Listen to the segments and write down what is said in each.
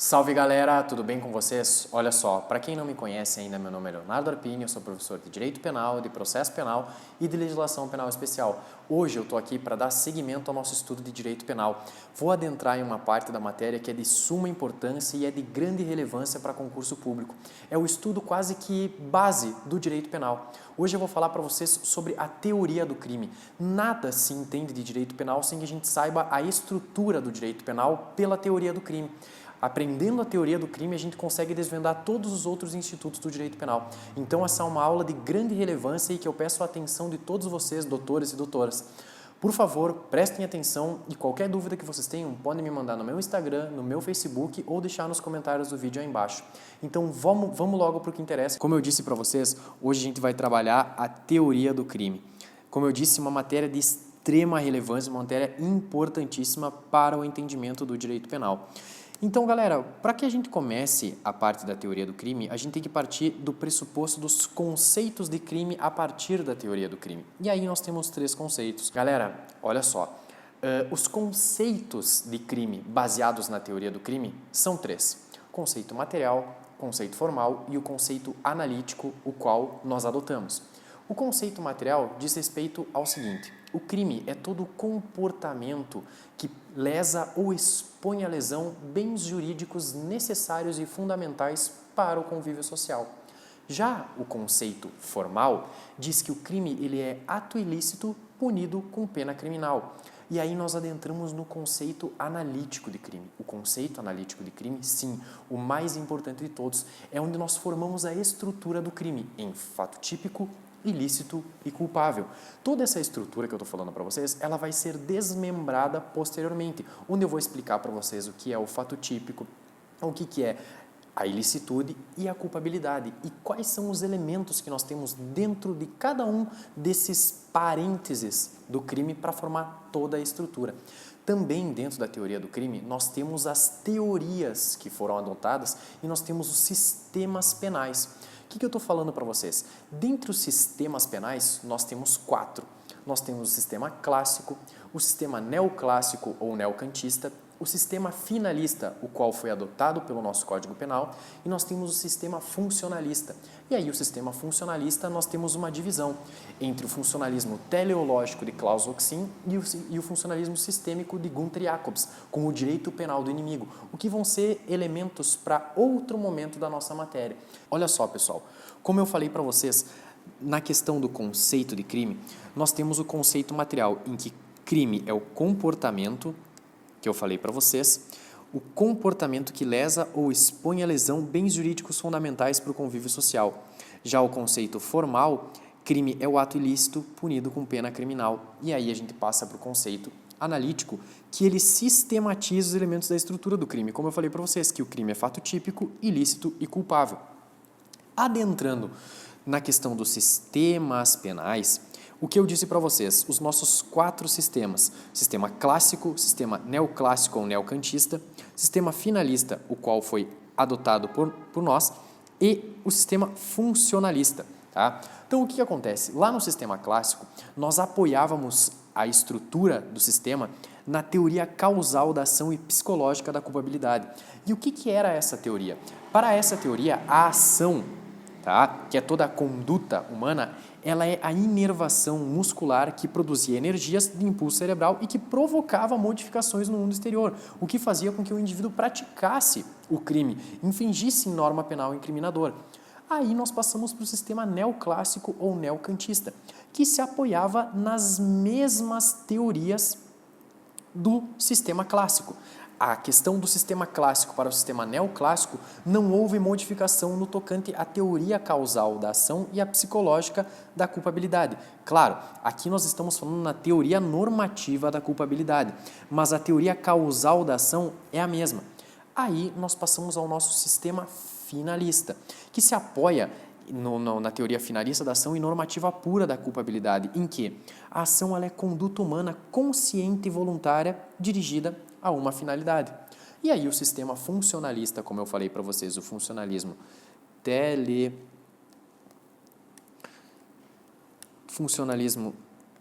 Salve galera, tudo bem com vocês? Olha só, para quem não me conhece ainda, meu nome é Leonardo Arpini, eu sou professor de Direito Penal, de Processo Penal e de Legislação Penal Especial. Hoje eu estou aqui para dar seguimento ao nosso estudo de Direito Penal. Vou adentrar em uma parte da matéria que é de suma importância e é de grande relevância para concurso público. É o estudo quase que base do Direito Penal. Hoje eu vou falar para vocês sobre a teoria do crime. Nada se entende de Direito Penal sem que a gente saiba a estrutura do Direito Penal pela teoria do crime. Aprendendo a teoria do crime, a gente consegue desvendar todos os outros institutos do direito penal. Então, essa é uma aula de grande relevância e que eu peço a atenção de todos vocês, doutores e doutoras. Por favor, prestem atenção e qualquer dúvida que vocês tenham, podem me mandar no meu Instagram, no meu Facebook ou deixar nos comentários do vídeo aí embaixo. Então, vamos logo para o que interessa. Como eu disse para vocês, hoje a gente vai trabalhar a teoria do crime. Como eu disse, uma matéria de extrema relevância, uma matéria importantíssima para o entendimento do direito penal. Então, galera, para que a gente comece a parte da teoria do crime, a gente tem que partir do pressuposto dos conceitos de crime a partir da teoria do crime. E aí nós temos 3 conceitos. Galera, olha só, os conceitos de crime baseados na teoria do crime são 3. Conceito material, conceito formal e o conceito analítico, o qual nós adotamos. O conceito material diz respeito ao seguinte: o crime é todo comportamento que lesa ou expõe à lesão bens jurídicos necessários e fundamentais para o convívio social. Já o conceito formal diz que o crime ele é ato ilícito punido com pena criminal. E aí nós adentramos no conceito analítico de crime. O conceito analítico de crime, sim, o mais importante de todos, é onde nós formamos a estrutura do crime em fato típico, ilícito e culpável. Toda essa estrutura que eu estou falando para vocês, ela vai ser desmembrada posteriormente, onde eu vou explicar para vocês o que é o fato típico, o que é a ilicitude e a culpabilidade e quais são os elementos que nós temos dentro de cada um desses parênteses do crime para formar toda a estrutura. Também dentro da teoria do crime, nós temos as teorias que foram adotadas e nós temos os sistemas penais. O que eu estou falando para vocês? Dentre os sistemas penais, nós temos 4. Nós temos o sistema clássico, o sistema neoclássico ou neocantista, o sistema finalista, o qual foi adotado pelo nosso Código Penal, e nós temos o sistema funcionalista. E aí, o sistema funcionalista, nós temos uma divisão entre o funcionalismo teleológico de Klaus Roxin e o funcionalismo sistêmico de Gunther Jacobs, com o direito penal do inimigo, o que vão ser elementos para outro momento da nossa matéria. Olha só, pessoal, como eu falei para vocês, na questão do conceito de crime, nós temos o conceito material, em que crime é o comportamento, que eu falei para vocês, o comportamento que lesa ou expõe a lesão bens jurídicos fundamentais para o convívio social. Já o conceito formal, crime é o ato ilícito punido com pena criminal. E aí a gente passa para o conceito analítico, que ele sistematiza os elementos da estrutura do crime. Como eu falei para vocês, que o crime é fato típico, ilícito e culpável. Adentrando na questão dos sistemas penais, o que eu disse para vocês, os nossos 4 sistemas, sistema clássico, sistema neoclássico ou neocantista, sistema finalista, o qual foi adotado por nós, e o sistema funcionalista. Tá? Então, o que acontece? Lá no sistema clássico, nós apoiávamos a estrutura do sistema na teoria causal da ação e psicológica da culpabilidade. E o que era essa teoria? Para essa teoria, a ação, tá? Que é toda a conduta humana, ela é a inervação muscular que produzia energias de impulso cerebral e que provocava modificações no mundo exterior, o que fazia com que o indivíduo praticasse o crime, infringisse norma penal incriminadora. Aí nós passamos para o sistema neoclássico ou neocantista, que se apoiava nas mesmas teorias do sistema clássico. A questão do sistema clássico para o sistema neoclássico não houve modificação no tocante à teoria causal da ação e a psicológica da culpabilidade. Claro, aqui nós estamos falando na teoria normativa da culpabilidade, mas a teoria causal da ação é a mesma. Aí nós passamos ao nosso sistema finalista, que se apoia na teoria finalista da ação e normativa pura da culpabilidade, em que a ação ela é conduta humana consciente e voluntária dirigida a uma finalidade. E aí o sistema funcionalista, como eu falei para vocês, o funcionalismo funcionalismo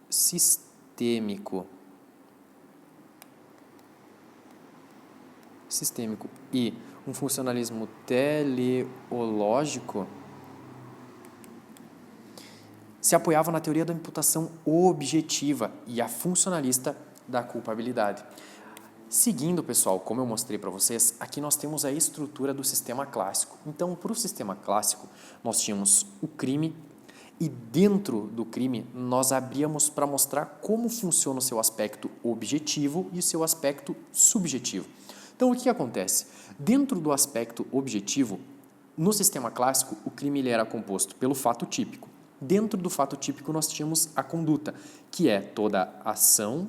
sistêmico e um funcionalismo teleológico, se apoiava na teoria da imputação objetiva e a funcionalista da culpabilidade. Seguindo, pessoal, como eu mostrei para vocês, aqui nós temos a estrutura do sistema clássico. Então, para o sistema clássico, nós tínhamos o crime e dentro do crime nós abríamos para mostrar como funciona o seu aspecto objetivo e o seu aspecto subjetivo. Então, o que acontece? Dentro do aspecto objetivo, no sistema clássico, o crime ele era composto pelo fato típico. Dentro do fato típico, nós tínhamos a conduta, que é toda ação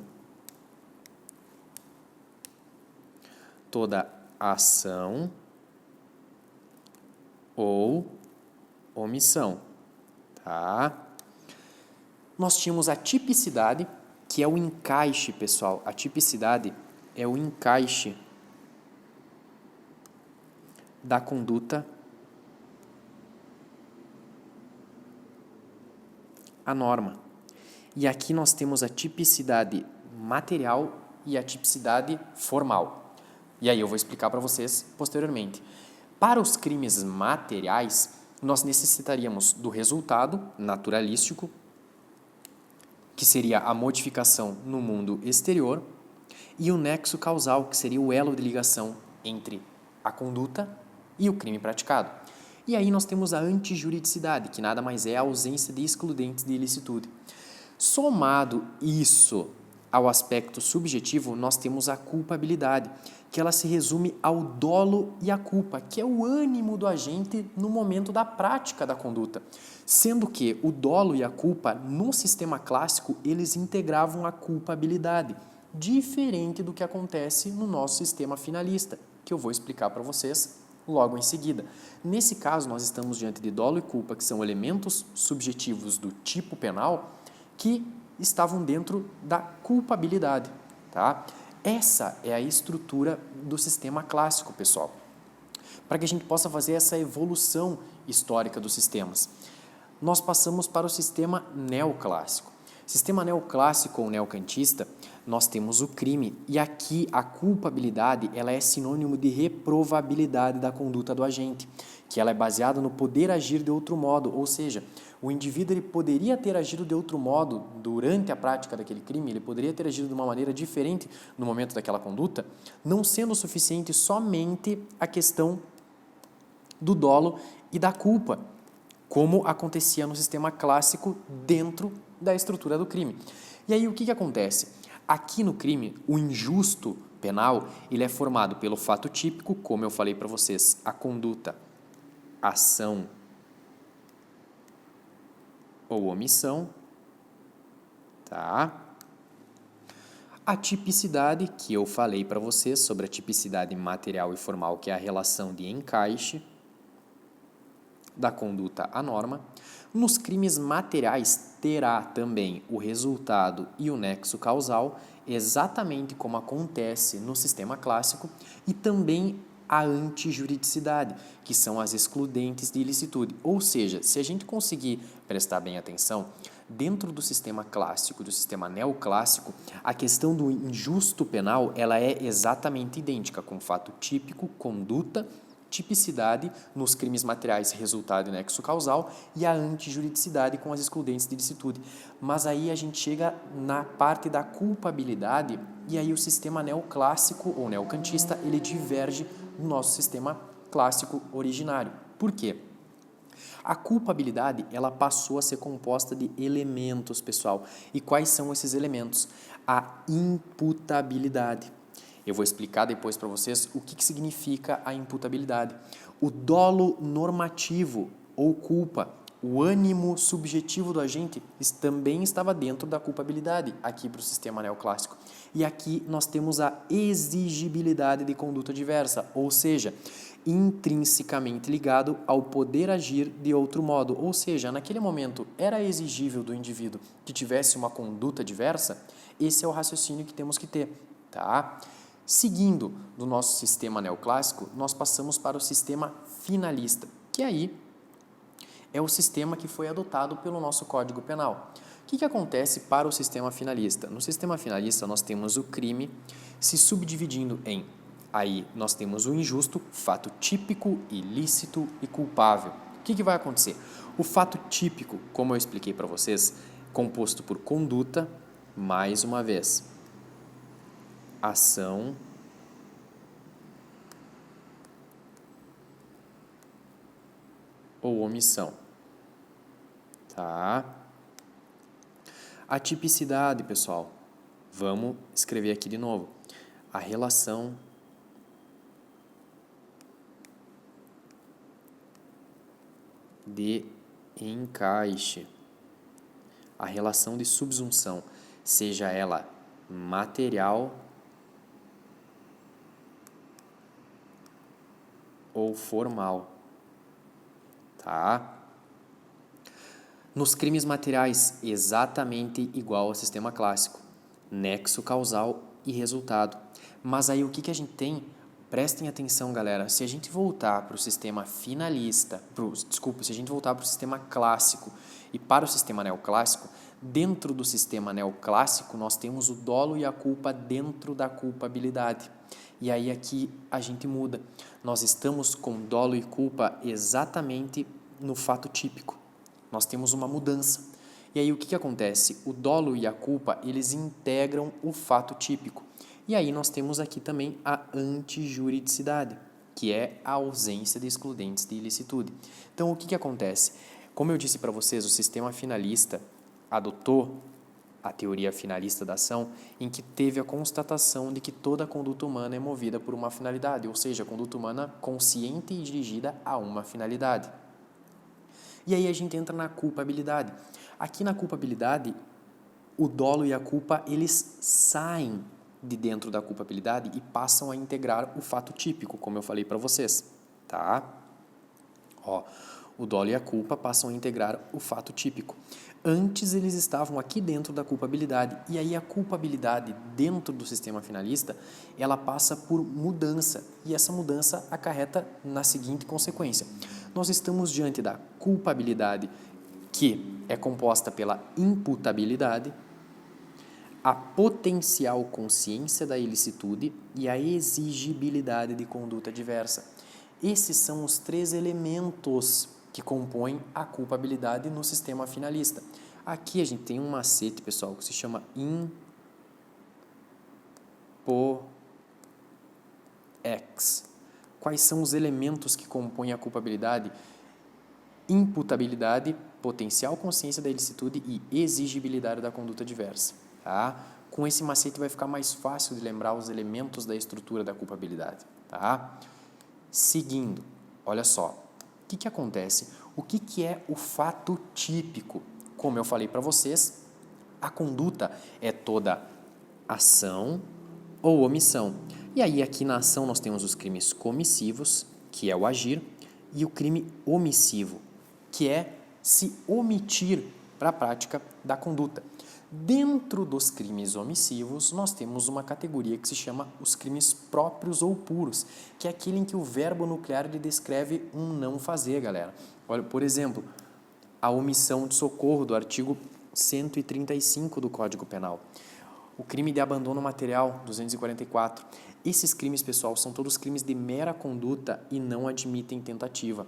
ou omissão, tá? Nós tínhamos a tipicidade, que é o encaixe, pessoal. A tipicidade é o encaixe da conduta à norma. E aqui nós temos a tipicidade material e a tipicidade formal. E aí eu vou explicar para vocês posteriormente. Para os crimes materiais, nós necessitaríamos do resultado naturalístico, que seria a modificação no mundo exterior, e o nexo causal, que seria o elo de ligação entre a conduta e o crime praticado. E aí nós temos a antijuridicidade, que nada mais é a ausência de excludentes de ilicitude. Somado isso ao aspecto subjetivo, nós temos a culpabilidade, que ela se resume ao dolo e a culpa, que é o ânimo do agente no momento da prática da conduta. Sendo que o dolo e a culpa, no sistema clássico, eles integravam a culpabilidade, diferente do que acontece no nosso sistema finalista, que eu vou explicar para vocês logo em seguida. Nesse caso, nós estamos diante de dolo e culpa, que são elementos subjetivos do tipo penal, que estavam dentro da culpabilidade, tá? Essa é a estrutura do sistema clássico, pessoal, para que a gente possa fazer essa evolução histórica dos sistemas. Nós passamos para o sistema neoclássico. Sistema neoclássico ou neocantista, nós temos o crime e aqui a culpabilidade ela é sinônimo de reprovabilidade da conduta do agente, que ela é baseada no poder agir de outro modo, ou seja, o indivíduo ele poderia ter agido de outro modo durante a prática daquele crime, ele poderia ter agido de uma maneira diferente no momento daquela conduta, não sendo suficiente somente a questão do dolo e da culpa, como acontecia no sistema clássico dentro da estrutura do crime. E aí o que acontece? Aqui no crime, o injusto penal ele é formado pelo fato típico, como eu falei para vocês, a conduta, ação ou omissão, tá? A tipicidade, que eu falei para vocês sobre a tipicidade material e formal, que é a relação de encaixe da conduta à norma. Nos crimes materiais, terá também o resultado e o nexo causal, exatamente como acontece no sistema clássico, e também a antijuridicidade, que são as excludentes de ilicitude. Ou seja, se a gente conseguir prestar bem atenção, dentro do sistema clássico, do sistema neoclássico, a questão do injusto penal ela é exatamente idêntica com fato típico, conduta, tipicidade nos crimes materiais, resultado e nexo causal, e a antijuridicidade com as excludentes de ilicitude. Mas aí a gente chega na parte da culpabilidade e aí o sistema neoclássico ou neocantista ele diverge do nosso sistema clássico originário. Por quê? A culpabilidade ela passou a ser composta de elementos, pessoal. E quais são esses elementos? A imputabilidade. Eu vou explicar depois para vocês o que significa a imputabilidade. O dolo normativo ou culpa, o ânimo subjetivo do agente também estava dentro da culpabilidade, aqui para o sistema neoclássico. E aqui nós temos a exigibilidade de conduta diversa, ou seja, intrinsecamente ligado ao poder agir de outro modo. Ou seja, naquele momento era exigível do indivíduo que tivesse uma conduta diversa? Esse é o raciocínio que temos que ter, tá? Seguindo do nosso sistema neoclássico, nós passamos para o sistema finalista, que aí é o sistema que foi adotado pelo nosso Código Penal. O que acontece para o sistema finalista? No sistema finalista, nós temos o crime se subdividindo em Aí nós temos o injusto, fato típico, ilícito e culpável. O que vai acontecer? O fato típico, como eu expliquei para vocês, composto por conduta, mais uma vez, ação ou omissão. Tá? A tipicidade, pessoal, vamos escrever aqui de novo. A relação de encaixe, a relação de subsunção, seja ela material ou formal, tá? Nos crimes materiais, exatamente igual ao sistema clássico, nexo causal e resultado. Mas aí o que a gente tem? Prestem atenção, galera, se a gente voltar para o sistema finalista, se a gente voltar para o sistema clássico e para o sistema neoclássico, dentro do sistema neoclássico nós temos o dolo e a culpa dentro da culpabilidade. E aí aqui a gente muda. Nós estamos com dolo e culpa exatamente no fato típico. Nós temos uma mudança. E aí o que acontece? O dolo e a culpa, eles integram o fato típico. E aí nós temos aqui também a antijuridicidade, que é a ausência de excludentes de ilicitude. Então, o que acontece? Como eu disse para vocês, o sistema finalista adotou a teoria finalista da ação, em que teve a constatação de que toda conduta humana é movida por uma finalidade, ou seja, a conduta humana consciente e dirigida a uma finalidade. E aí a gente entra na culpabilidade. Aqui na culpabilidade, o dolo e a culpa, eles saem de dentro da culpabilidade e passam a integrar o fato típico, como eu falei para vocês, tá? Ó, o dolo e a culpa passam a integrar o fato típico. Antes eles estavam aqui dentro da culpabilidade, e aí a culpabilidade dentro do sistema finalista, ela passa por mudança, e essa mudança acarreta na seguinte consequência. Nós estamos diante da culpabilidade, que é composta pela imputabilidade, a potencial consciência da ilicitude e a exigibilidade de conduta diversa. Esses são os 3 elementos que compõem a culpabilidade no sistema finalista. Aqui a gente tem um macete, pessoal, que se chama IMPOEX. Quais são os elementos que compõem a culpabilidade? Imputabilidade, potencial consciência da ilicitude e exigibilidade da conduta diversa. Tá? Com esse macete vai ficar mais fácil de lembrar os elementos da estrutura da culpabilidade. Tá? Seguindo, olha só, o que acontece? O que é o fato típico? Como eu falei para vocês, a conduta é toda ação ou omissão. E aí aqui na ação nós temos os crimes comissivos, que é o agir, e o crime omissivo, que é se omitir para a prática da conduta. Dentro dos crimes omissivos, nós temos uma categoria que se chama os crimes próprios ou puros, que é aquele em que o verbo nuclear ele descreve um não fazer, galera. Olha, por exemplo, a omissão de socorro do artigo 135 do Código Penal. O crime de abandono material, 244. Esses crimes, pessoal, são todos crimes de mera conduta e não admitem tentativa.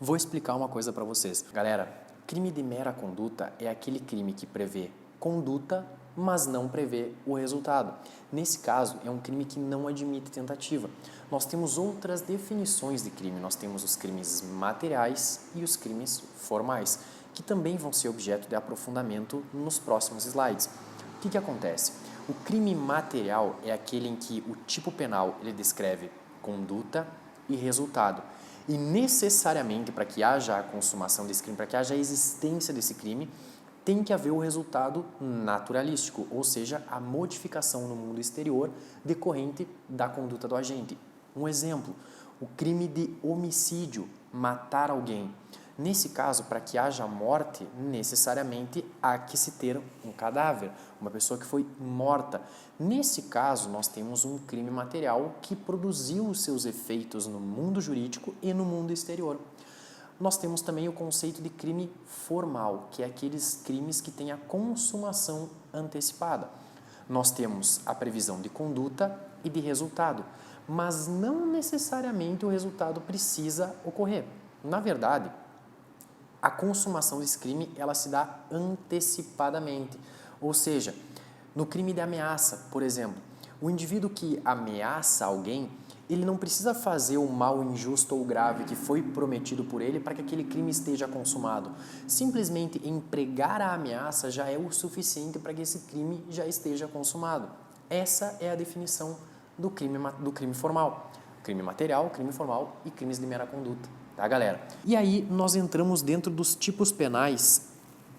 Vou explicar uma coisa para vocês. Galera, crime de mera conduta é aquele crime que prevê conduta, mas não prevê o resultado. Nesse caso, é um crime que não admite tentativa. Nós temos outras definições de crime. Nós temos os crimes materiais e os crimes formais, que também vão ser objeto de aprofundamento nos próximos slides. O que acontece? O crime material é aquele em que o tipo penal ele descreve conduta e resultado. E necessariamente, para que haja a consumação desse crime, para que haja a existência desse crime, tem que haver o resultado naturalístico, ou seja, a modificação no mundo exterior decorrente da conduta do agente. Um exemplo, o crime de homicídio, matar alguém. Nesse caso, para que haja morte, necessariamente há que se ter um cadáver, uma pessoa que foi morta. Nesse caso, nós temos um crime material que produziu os seus efeitos no mundo jurídico e no mundo exterior. Nós temos também o conceito de crime formal, que é aqueles crimes que têm a consumação antecipada. Nós temos a previsão de conduta e de resultado, mas não necessariamente o resultado precisa ocorrer. Na verdade, a consumação desse crime ela se dá antecipadamente, ou seja, no crime de ameaça, por exemplo, o indivíduo que ameaça alguém, ele não precisa fazer o mal injusto ou grave que foi prometido por ele para que aquele crime esteja consumado. Simplesmente empregar a ameaça já é o suficiente para que esse crime já esteja consumado. Essa é a definição do crime formal. Crime material, crime formal e crimes de mera conduta. Tá, galera? E aí nós entramos dentro dos tipos penais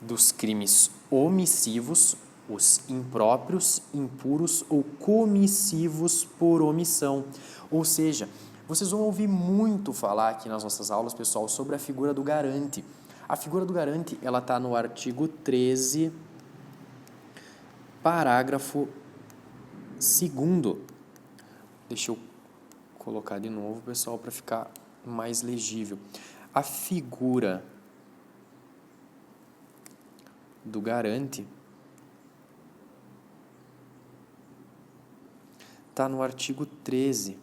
dos crimes omissivos, os impróprios, impuros ou comissivos por omissão. Ou seja, vocês vão ouvir muito falar aqui nas nossas aulas, pessoal, sobre a figura do garante. A figura do garante, ela está no artigo 13, parágrafo 2º. Deixa eu colocar de novo, pessoal, para ficar mais legível. A figura do garante está no artigo 13,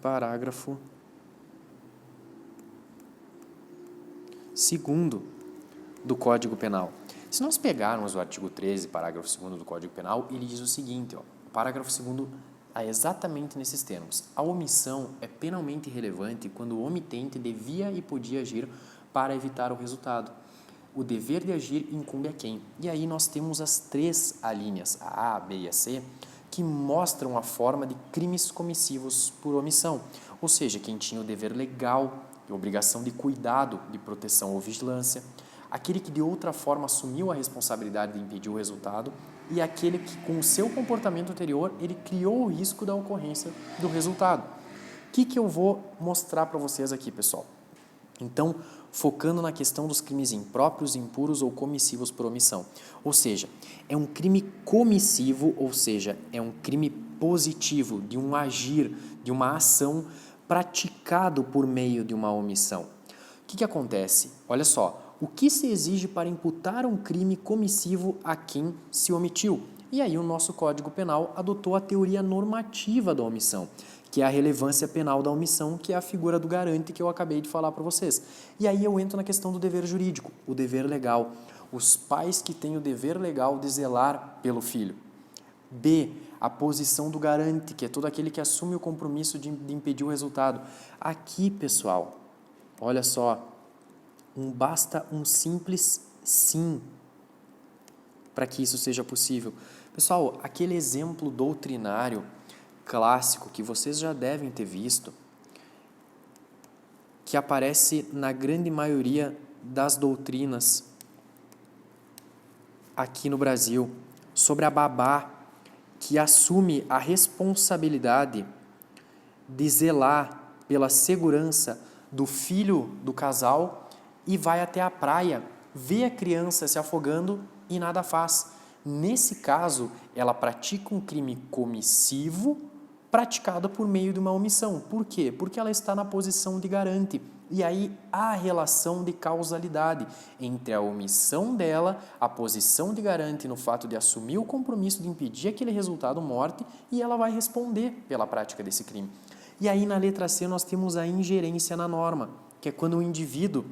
parágrafo 2º do Código Penal. Se nós pegarmos o artigo 13, parágrafo 2º do Código Penal, ele diz o seguinte, ó, o parágrafo 2º é exatamente nesses termos. A omissão é penalmente relevante quando o omitente devia e podia agir para evitar o resultado. O dever de agir incumbe a quem? E aí nós temos as 3 alíneas, a A, B e a C, que mostram a forma de crimes comissivos por omissão. Ou seja, quem tinha o dever legal e obrigação de cuidado, de proteção ou vigilância, aquele que de outra forma assumiu a responsabilidade de impedir o resultado e aquele que, com o seu comportamento anterior, ele criou o risco da ocorrência do resultado. O que eu vou mostrar para vocês aqui, pessoal? Então, focando na questão dos crimes impróprios, impuros ou comissivos por omissão. Ou seja, é um crime comissivo, ou seja, é um crime positivo, de um agir, de uma ação praticado por meio de uma omissão. O que acontece? Olha só, o que se exige para imputar um crime comissivo a quem se omitiu? E aí o nosso Código Penal adotou a teoria normativa da omissão, que é a relevância penal da omissão, que é a figura do garante que eu acabei de falar para vocês. E aí eu entro na questão do dever jurídico, o dever legal. Os pais que têm o dever legal de zelar pelo filho. B, a posição do garante, que é todo aquele que assume o compromisso de impedir o resultado. Aqui, pessoal, olha só, basta um simples sim para que isso seja possível. Pessoal, aquele exemplo doutrinário clássico que vocês já devem ter visto, que aparece na grande maioria das doutrinas aqui no Brasil, sobre a babá que assume a responsabilidade de zelar pela segurança do filho do casal e vai até a praia, vê a criança se afogando e nada faz. Nesse caso, ela pratica um crime comissivo praticado por meio de uma omissão. Por quê? Porque ela está na posição de garante. E aí há a relação de causalidade entre a omissão dela, a posição de garante no fato de assumir o compromisso de impedir aquele resultado morte e ela vai responder pela prática desse crime. E aí na letra C nós temos a ingerência na norma, que é quando o indivíduo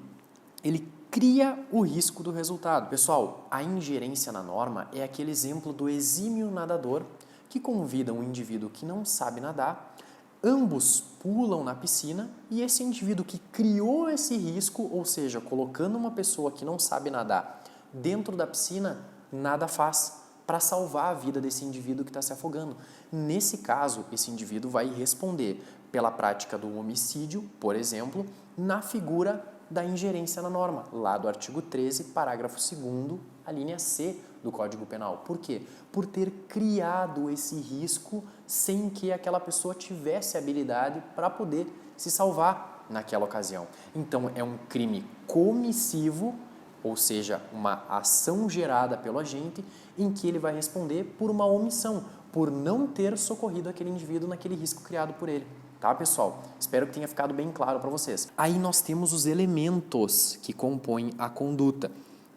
ele cria o risco do resultado. Pessoal, a ingerência na norma é aquele exemplo do exímio nadador que convida um indivíduo que não sabe nadar, ambos pulam na piscina e esse indivíduo que criou esse risco, ou seja, colocando uma pessoa que não sabe nadar dentro da piscina, nada faz para salvar a vida desse indivíduo que está se afogando. Nesse caso, esse indivíduo vai responder pela prática do homicídio, por exemplo, na figura da ingerência na norma, lá do artigo 13, parágrafo 2º, a linha C do Código Penal. Por quê? Por ter criado esse risco sem que aquela pessoa tivesse habilidade para poder se salvar naquela ocasião. Então, é um crime comissivo, ou seja, uma ação gerada pelo agente, em que ele vai responder por uma omissão, por não ter socorrido aquele indivíduo naquele risco criado por ele. Tá, pessoal? Espero que tenha ficado bem claro para vocês. Aí nós temos os elementos que compõem a conduta,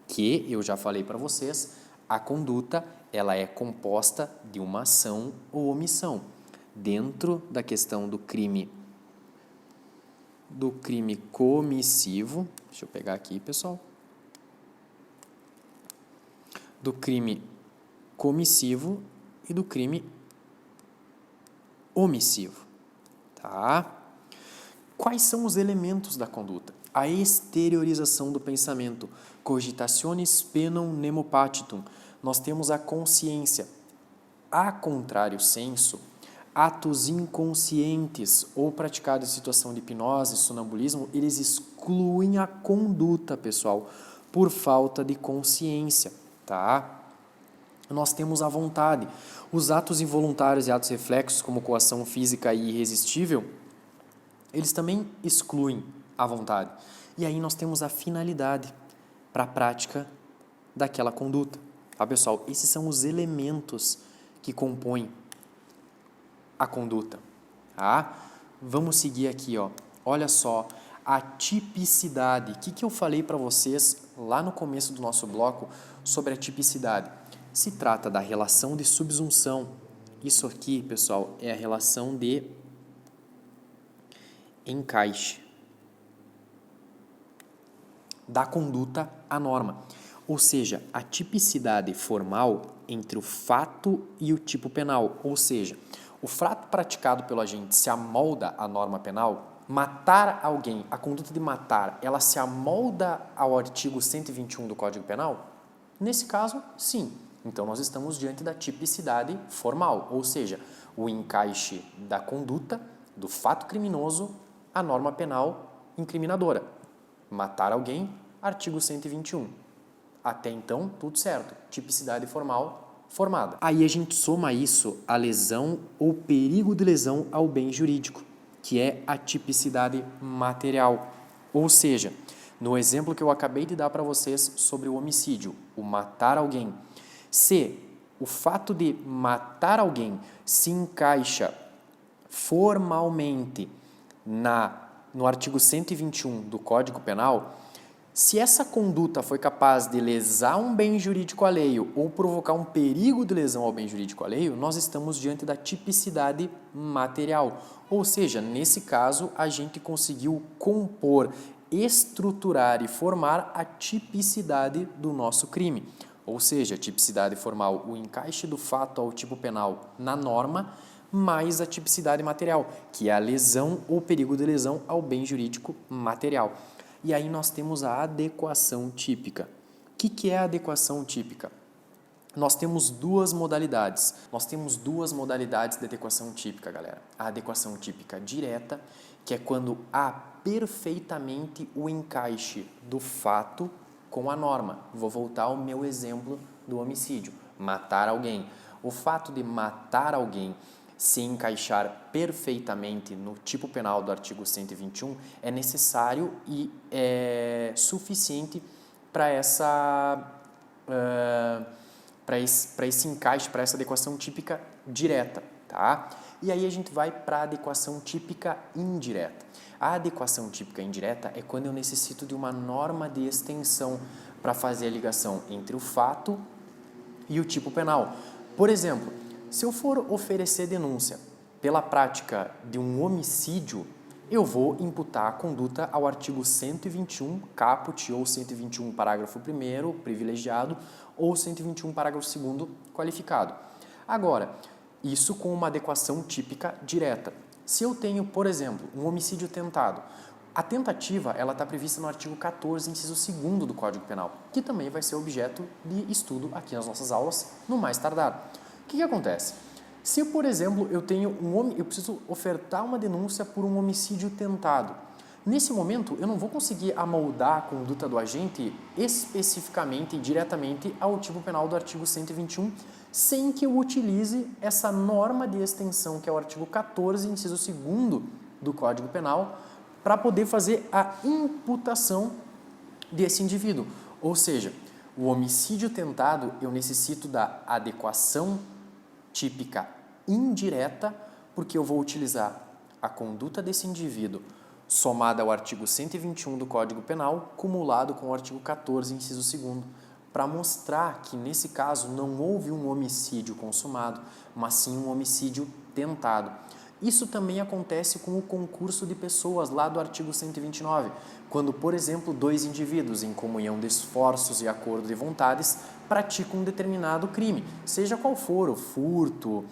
que eu já falei para vocês, A conduta, ela é composta de uma ação ou omissão. Dentro da questão do crime comissivo, deixa eu pegar aqui, pessoal. Do crime comissivo e do crime omissivo, tá? Quais são os elementos da conduta? A exteriorização do pensamento, cogitationis penum nemo patitum. Nós temos a consciência. A contrário sensu, atos inconscientes ou praticados em situação de hipnose, sonambulismo, eles excluem a conduta, pessoal, por falta de consciência, tá? Nós temos a vontade. Os atos involuntários e atos reflexos, como coação física e irresistível, eles também excluem a vontade. E aí nós temos a finalidade para a prática daquela conduta. Tá, pessoal? Esses são os elementos que compõem a conduta. Tá? Vamos seguir aqui, ó. Olha só, a tipicidade. O que eu falei para vocês lá no começo do nosso bloco sobre a tipicidade? Se trata da relação de subsunção. Isso aqui, pessoal, é a relação de encaixe da conduta à norma. Ou seja, a tipicidade formal entre o fato e o tipo penal. Ou seja, o fato praticado pelo agente se amolda à norma penal. Matar alguém, a conduta de matar, ela se amolda ao artigo 121 do Código Penal? Nesse caso, sim. Então, nós estamos diante da tipicidade formal, ou seja, o encaixe da conduta, do fato criminoso, à norma penal incriminadora. Matar alguém, artigo 121. Até então, tudo certo. Tipicidade formal formada. Aí a gente soma isso à lesão ou perigo de lesão ao bem jurídico, que é a tipicidade material. Ou seja, no exemplo que eu acabei de dar para vocês sobre o homicídio, o matar alguém, se o fato de matar alguém se encaixa formalmente no artigo 121 do Código Penal, se essa conduta foi capaz de lesar um bem jurídico alheio ou provocar um perigo de lesão ao bem jurídico alheio, nós estamos diante da tipicidade material. Ou seja, nesse caso, a gente conseguiu compor, estruturar e formar a tipicidade do nosso crime. Ou seja, a tipicidade formal, o encaixe do fato ao tipo penal na norma, mais a tipicidade material, que é a lesão ou perigo de lesão ao bem jurídico material. E aí nós temos a adequação típica. O que é a adequação típica? Nós temos duas modalidades. De adequação típica, galera. A adequação típica direta, que é quando há perfeitamente o encaixe do fato com a norma. Vou voltar ao meu exemplo do homicídio. Matar alguém. O fato de matar alguém se encaixar perfeitamente no tipo penal do artigo 121 é necessário e é suficiente para esse encaixe, para essa adequação típica direta, tá? E aí a gente vai para a adequação típica indireta. A adequação típica indireta é quando eu necessito de uma norma de extensão para fazer a ligação entre o fato e o tipo penal. Por exemplo, se eu for oferecer denúncia pela prática de um homicídio, eu vou imputar a conduta ao artigo 121, caput, ou 121, parágrafo 1º, privilegiado, ou 121, parágrafo 2º, qualificado. Agora, isso com uma adequação típica direta. Se eu tenho, por exemplo, um homicídio tentado, a tentativa ela está prevista no artigo 14, inciso 2º do Código Penal, que também vai ser objeto de estudo aqui nas nossas aulas, no mais tardar. O que acontece? Se, por exemplo, eu preciso ofertar uma denúncia por um homicídio tentado, nesse momento eu não vou conseguir amoldar a conduta do agente especificamente e diretamente ao tipo penal do artigo 121, sem que eu utilize essa norma de extensão, que é o artigo 14, inciso 2º do Código Penal, para poder fazer a imputação desse indivíduo. Ou seja, o homicídio tentado, eu necessito da adequação típica indireta, porque eu vou utilizar a conduta desse indivíduo somada ao artigo 121 do Código Penal, cumulado com o artigo 14, inciso 2º, para mostrar que, nesse caso, não houve um homicídio consumado, mas sim um homicídio tentado. Isso também acontece com o concurso de pessoas lá do artigo 129, quando, por exemplo, dois indivíduos em comunhão de esforços e acordo de vontades praticam um determinado crime, seja qual for, o furto,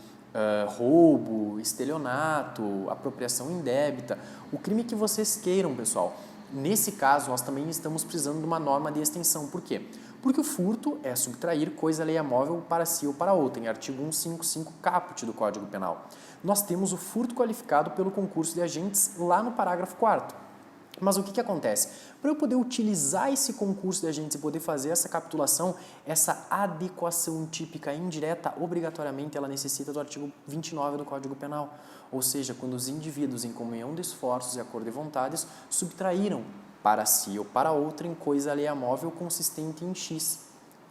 roubo, estelionato, apropriação indébita, o crime que vocês queiram, pessoal. Nesse caso, nós também estamos precisando de uma norma de extensão. Por quê? Porque o furto é subtrair coisa alheia móvel para si ou para outra, em artigo 155 caput do Código Penal. Nós temos o furto qualificado pelo concurso de agentes lá no parágrafo 4º. Mas o que acontece? Para eu poder utilizar esse concurso de agentes e poder fazer essa capitulação, essa adequação típica indireta, obrigatoriamente ela necessita do artigo 29 do Código Penal. Ou seja, quando os indivíduos em comunhão de esforços e acordo de vontades subtraíram para si ou para outra em coisa alheia móvel consistente em X.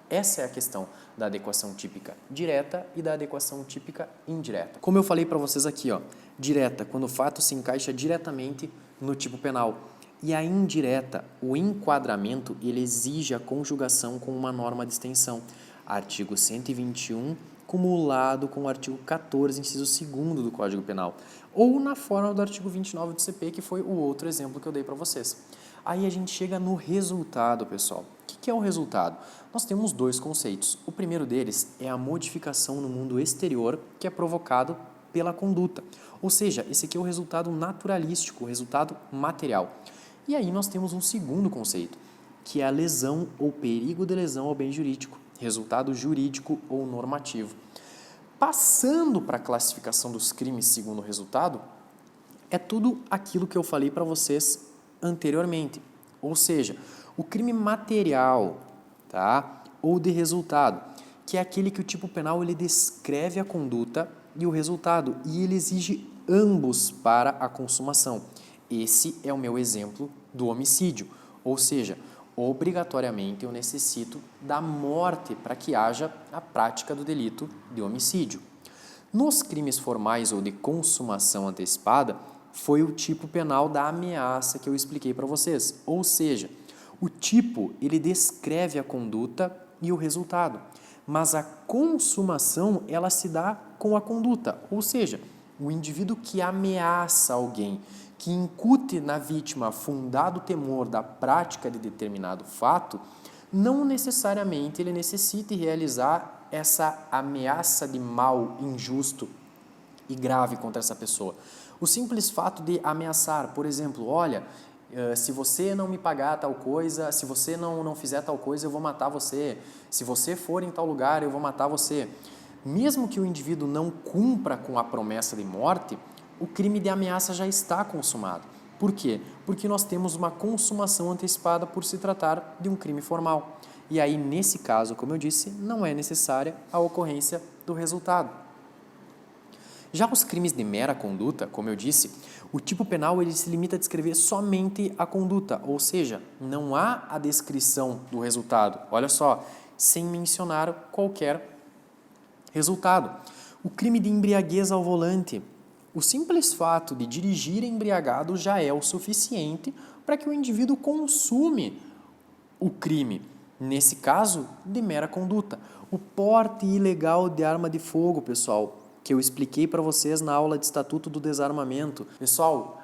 Essa é a questão da adequação típica direta e da adequação típica indireta. Como eu falei para vocês aqui, direta, quando o fato se encaixa diretamente no tipo penal. E a indireta, o enquadramento, ele exige a conjugação com uma norma de extensão. Artigo 121, cumulado com o artigo 14, inciso 2º do Código Penal. Ou na forma do artigo 29 do CP, que foi o outro exemplo que eu dei para vocês. Aí a gente chega no resultado, pessoal. O que é o resultado? Nós temos dois conceitos. O primeiro deles é a modificação no mundo exterior que é provocado pela conduta. Ou seja, esse aqui é o resultado naturalístico, o resultado material. E aí nós temos um segundo conceito, que é a lesão ou perigo de lesão ao bem jurídico, resultado jurídico ou normativo. Passando para a classificação dos crimes segundo o resultado, é tudo aquilo que eu falei para vocês anteriormente. Ou seja, o crime material, tá? Ou de resultado, que é aquele que o tipo penal ele descreve a conduta e o resultado, e ele exige ambos para a consumação. Esse é o meu exemplo do homicídio, ou seja, obrigatoriamente eu necessito da morte para que haja a prática do delito de homicídio. Nos crimes formais ou de consumação antecipada, foi o tipo penal da ameaça que eu expliquei para vocês, ou seja, o tipo ele descreve a conduta e o resultado, mas a consumação ela se dá com a conduta, ou seja, o indivíduo que ameaça alguém, que incute na vítima fundado temor da prática de determinado fato, não necessariamente ele necessite realizar essa ameaça de mal injusto e grave contra essa pessoa. O simples fato de ameaçar, por exemplo, olha, se você não me pagar tal coisa, se você não fizer tal coisa, eu vou matar você. Se você for em tal lugar, eu vou matar você. Mesmo que o indivíduo não cumpra com a promessa de morte, o crime de ameaça já está consumado. Por quê? Porque nós temos uma consumação antecipada por se tratar de um crime formal. E aí, nesse caso, como eu disse, não é necessária a ocorrência do resultado. Já os crimes de mera conduta, como eu disse, o tipo penal ele se limita a descrever somente a conduta, ou seja, não há a descrição do resultado. Olha só, sem mencionar qualquer resultado. O crime de embriaguez ao volante. O simples fato de dirigir embriagado já é o suficiente para que o indivíduo consume o crime. Nesse caso, de mera conduta. O porte ilegal de arma de fogo, pessoal, que eu expliquei para vocês na aula de Estatuto do Desarmamento. Pessoal,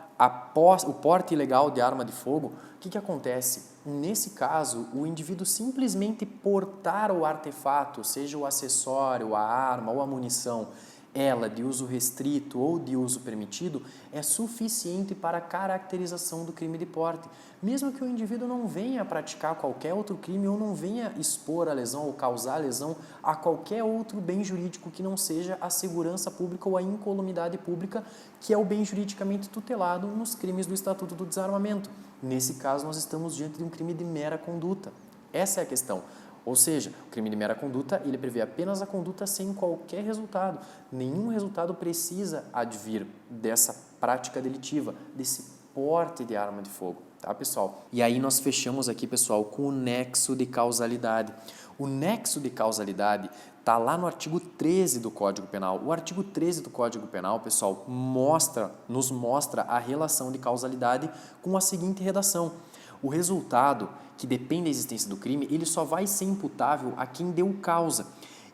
o porte ilegal de arma de fogo, o que acontece? Nesse caso, o indivíduo simplesmente portar o artefato, seja o acessório, a arma ou a munição, ela de uso restrito ou de uso permitido, é suficiente para a caracterização do crime de porte. Mesmo que o indivíduo não venha praticar qualquer outro crime ou não venha expor a lesão ou causar lesão a qualquer outro bem jurídico que não seja a segurança pública ou a incolumidade pública, que é o bem juridicamente tutelado nos crimes do Estatuto do Desarmamento. Nesse caso, nós estamos diante de um crime de mera conduta. Essa é a questão. Ou seja, o crime de mera conduta, ele prevê apenas a conduta sem qualquer resultado. Nenhum resultado precisa advir dessa prática delitiva, desse porte de arma de fogo, tá, pessoal? E aí nós fechamos aqui, pessoal, com o nexo de causalidade. O nexo de causalidade está lá no artigo 13 do Código Penal. O artigo 13 do Código Penal, pessoal, nos mostra a relação de causalidade com a seguinte redação. O resultado, que depende da existência do crime, ele só vai ser imputável a quem deu causa.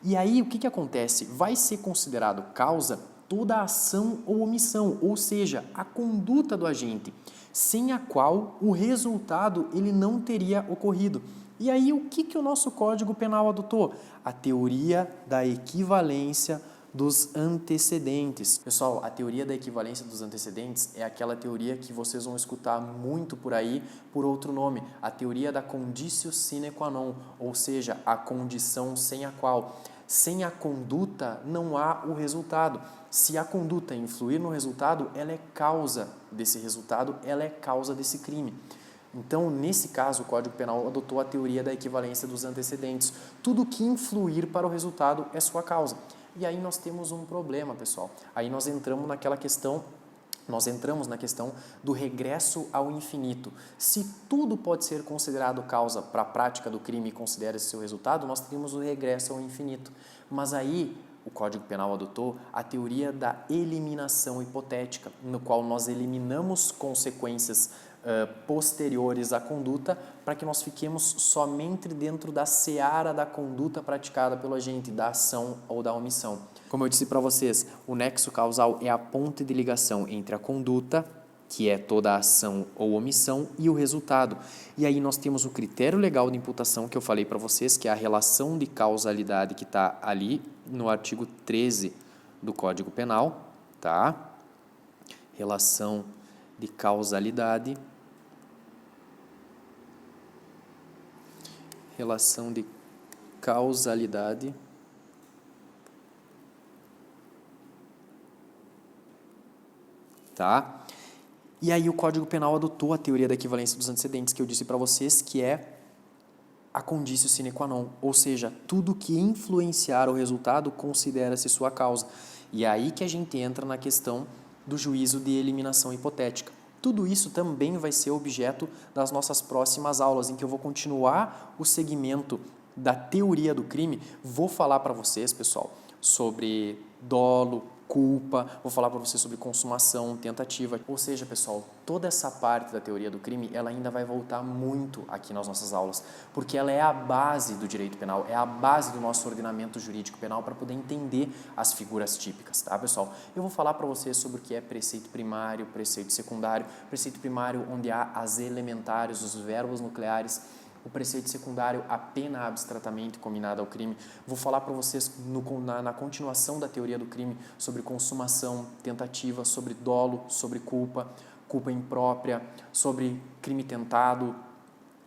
E aí, o que acontece? Vai ser considerado causa toda a ação ou omissão, ou seja, a conduta do agente, sem a qual o resultado ele não teria ocorrido. E aí, o que o nosso Código Penal adotou? A teoria da equivalência dos antecedentes. Pessoal, a teoria da equivalência dos antecedentes é aquela teoria que vocês vão escutar muito por aí por outro nome, a teoria da conditio sine qua non, ou seja, a condição sem a qual. Sem a conduta não há o resultado. Se a conduta influir no resultado, ela é causa desse resultado, ela é causa desse crime. Então, nesse caso, o Código Penal adotou a teoria da equivalência dos antecedentes. Tudo que influir para o resultado é sua causa. E aí nós temos um problema, pessoal. Aí nós entramos na questão do regresso ao infinito. Se tudo pode ser considerado causa para a prática do crime e considera esse seu resultado, nós teríamos o regresso ao infinito. Mas aí o Código Penal adotou a teoria da eliminação hipotética, no qual nós eliminamos consequências posteriores à conduta para que nós fiquemos somente dentro da seara da conduta praticada pelo agente, da ação ou da omissão. Como eu disse para vocês, o nexo causal é a ponte de ligação entre a conduta, que é toda a ação ou omissão, e o resultado. E aí nós temos o critério legal de imputação que eu falei para vocês, que é a relação de causalidade que está ali no artigo 13 do Código Penal, tá? Relação de causalidade. Relação de causalidade. Tá? E aí o Código Penal adotou a teoria da equivalência dos antecedentes que eu disse para vocês, que é a conditio sine qua non, ou seja, tudo que influenciar o resultado considera-se sua causa. E é aí que a gente entra na questão do juízo de eliminação hipotética. Tudo isso também vai ser objeto das nossas próximas aulas, em que eu vou continuar o segmento da teoria do crime. Vou falar para vocês, pessoal, sobre dolo, culpa, vou falar para vocês sobre consumação, tentativa. Ou seja, pessoal, toda essa parte da teoria do crime, ela ainda vai voltar muito aqui nas nossas aulas, porque ela é a base do direito penal, é a base do nosso ordenamento jurídico penal para poder entender as figuras típicas, tá, pessoal? Eu vou falar para vocês sobre o que é preceito primário, preceito secundário. Preceito primário, onde há as elementares, os verbos nucleares. O preceito secundário, a pena abstratamente combinada ao crime. Vou falar para vocês na continuação da teoria do crime sobre consumação, tentativa, sobre dolo, sobre culpa, culpa imprópria, sobre crime tentado,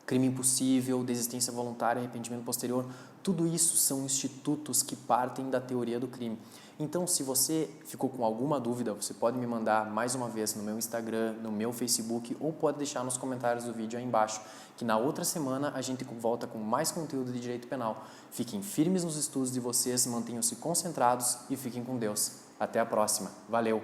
crime impossível, desistência voluntária, arrependimento posterior. Tudo isso são institutos que partem da teoria do crime. Então, se você ficou com alguma dúvida, você pode me mandar mais uma vez no meu Instagram, no meu Facebook, ou pode deixar nos comentários do vídeo aí embaixo, que na outra semana a gente volta com mais conteúdo de direito penal. Fiquem firmes nos estudos de vocês, mantenham-se concentrados e fiquem com Deus. Até a próxima. Valeu!